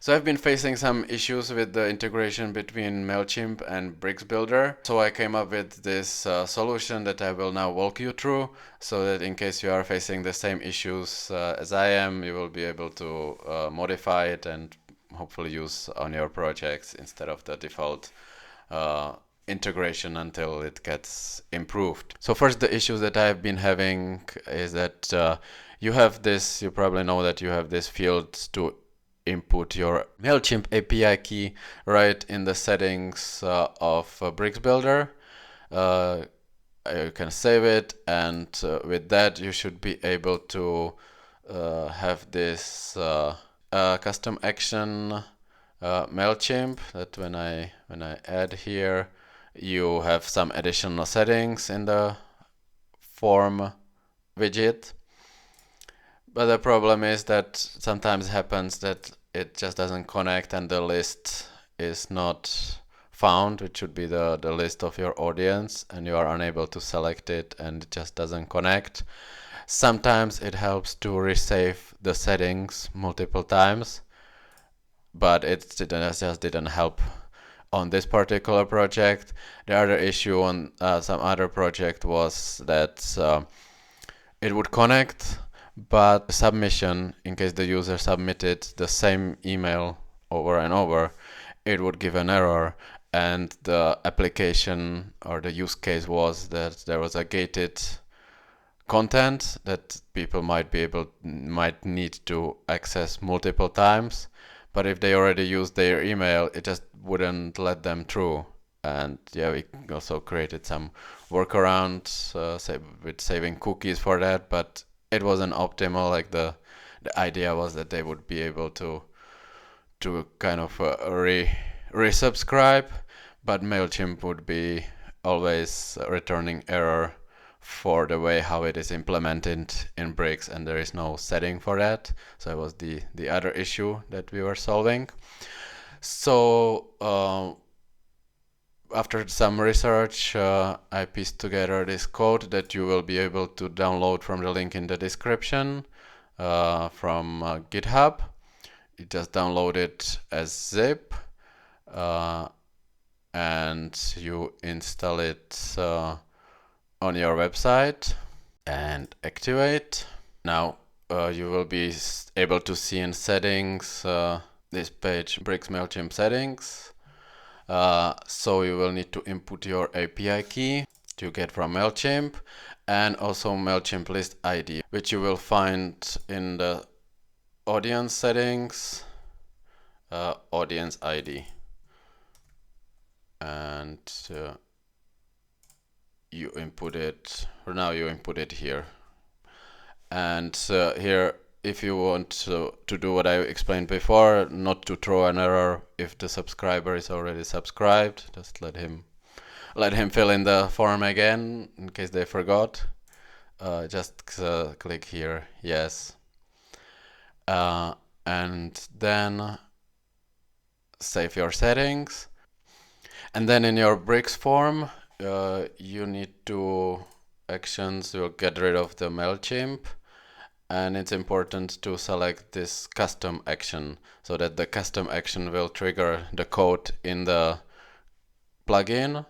So I've been facing some issues with the integration between Mailchimp and Bricks Builder. So I came up with this solution that I will now walk you through, so that in case you are facing the same issues as I am, you will be able to modify it and hopefully use on your projects instead of the default integration until it gets improved. So first, the issues that I've been having is that you probably know that you have this field to input your Mailchimp API key right in the settings of Bricks Builder. You can save it, and with that you should be able to have this custom action Mailchimp that when I add here, you have some additional settings in the form widget. But the problem is that sometimes happens that it just doesn't connect and the list is not found, which should be the list of your audience, and you are unable to select it and it just doesn't connect. Sometimes it helps to resave the settings multiple times, but it just didn't help on this particular project. The other issue on some other project was that it would connect, but submission, in case the user submitted the same email over and over, it would give an error. And the application or the use case was that there was a gated content that people might need to access multiple times, but if they already used their email, it just wouldn't let them through. And yeah, we also created some workarounds with saving cookies for that, but it wasn't optimal. Like the idea was that they would be able to kind of resubscribe, but Mailchimp would be always returning error for the way how it is implemented in Bricks, and there is no setting for that. So it was the other issue that we were solving. So after some research, I pieced together this code that you will be able to download from the link in the description from GitHub. You just download it as zip and you install it on your website and activate. Now you will be able to see in settings this page, Bricks Mailchimp settings. So you will need to input your API key to get from Mailchimp, and also Mailchimp list ID, which you will find in the audience settings, audience ID, and you input it. For now, you input it here, and here, if you want to do what I explained before, not to throw an error if the subscriber is already subscribed, just let him fill in the form again in case they forgot. Just click here, yes, and then save your settings. And then in your Bricks form, you need two actions. You'll get rid of the Mailchimp. And it's important to select this custom action so that the custom action will trigger the code in the plugin.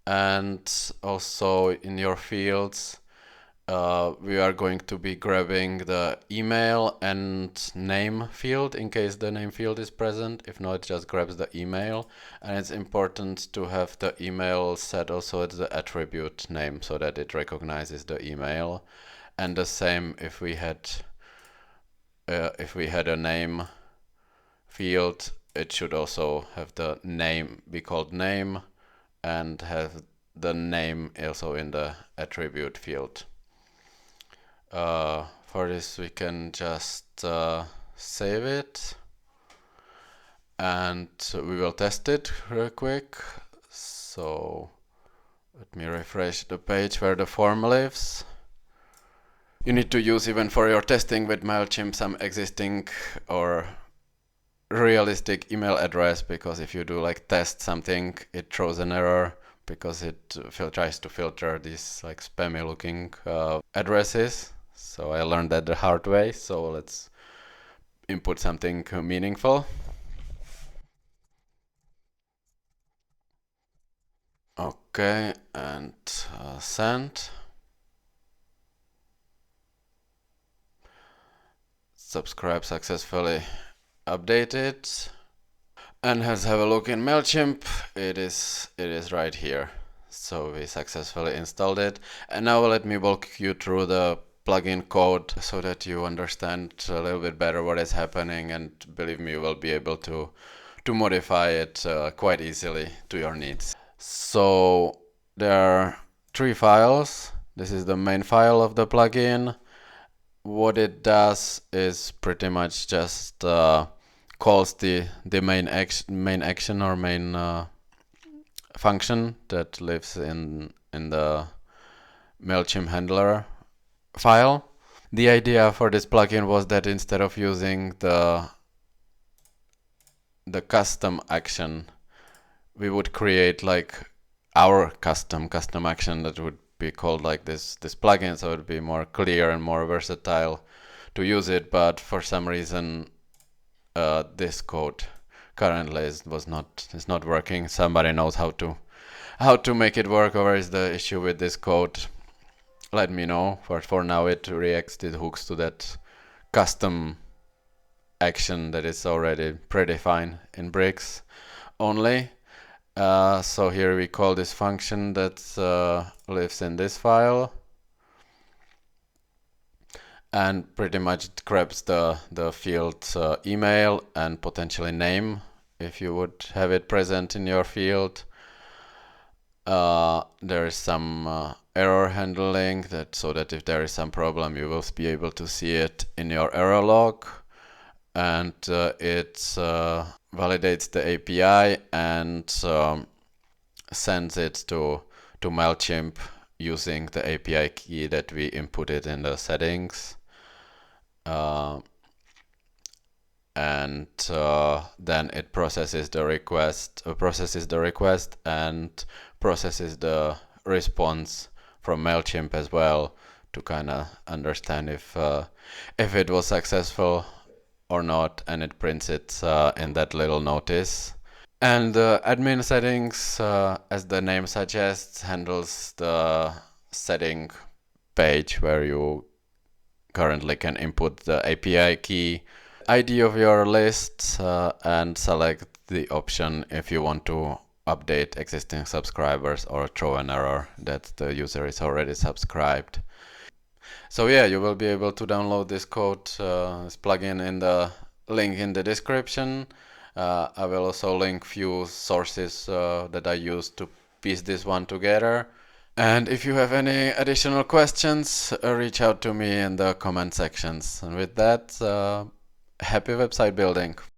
And also in your fields, we are going to be grabbing the email and name field in case the name field is present. If not, it just grabs the email. And it's important to have the email set also as the attribute name so that it recognizes the email. And the same if we had a name field, it should also have the name be called name and have the name also in the attribute field. For this we can just save it and we will test it real quick. So let me refresh the page where the form lives. You need to use, even for your testing with Mailchimp, some existing or realistic email address, because if you do like test something, it throws an error because it tries to filter these like spammy looking addresses. So I learned that the hard way. So let's input something meaningful. Okay, and send. Subscribe successfully updated. And let's have a look in Mailchimp. It is right here. So we successfully installed it. And now let me walk you through the plugin code so that you understand a little bit better what is happening, and believe me, you will be able to modify it quite easily to your needs. So there are 3 files. This is the main file of the plugin. What it does is pretty much just calls the main action or main function that lives in the Mailchimp handler file. The idea for this plugin was that instead of using the custom action, we would create like our custom action that would be called like this plugin, so it would be more clear and more versatile to use it. But for some reason this code currently is not working. Somebody knows how to make it work, or is the issue with this code? Let me know. For now it hooks to that custom action that is already predefined in Bricks only. So here we call this function that lives in this file, and pretty much it grabs the field email and potentially name if you would have it present in your field. There is some error handling so that if there is some problem, you will be able to see it in your error log, and it validates the API and sends it to Mailchimp using the API key that we inputted in the settings. And then it processes the request and processes the response from Mailchimp as well to kind of understand if it was successful or not, and it prints it in that little notice. And admin settings, as the name suggests, handles the setting page where you currently can input the API key, ID of your list, and select the option if you want to update existing subscribers or throw an error that the user is already subscribed. So yeah, you will be able to download this code, this plugin, in the link in the description. I will also link few sources that I used to piece this one together. And if you have any additional questions, reach out to me in the comment sections. And with that, happy website building.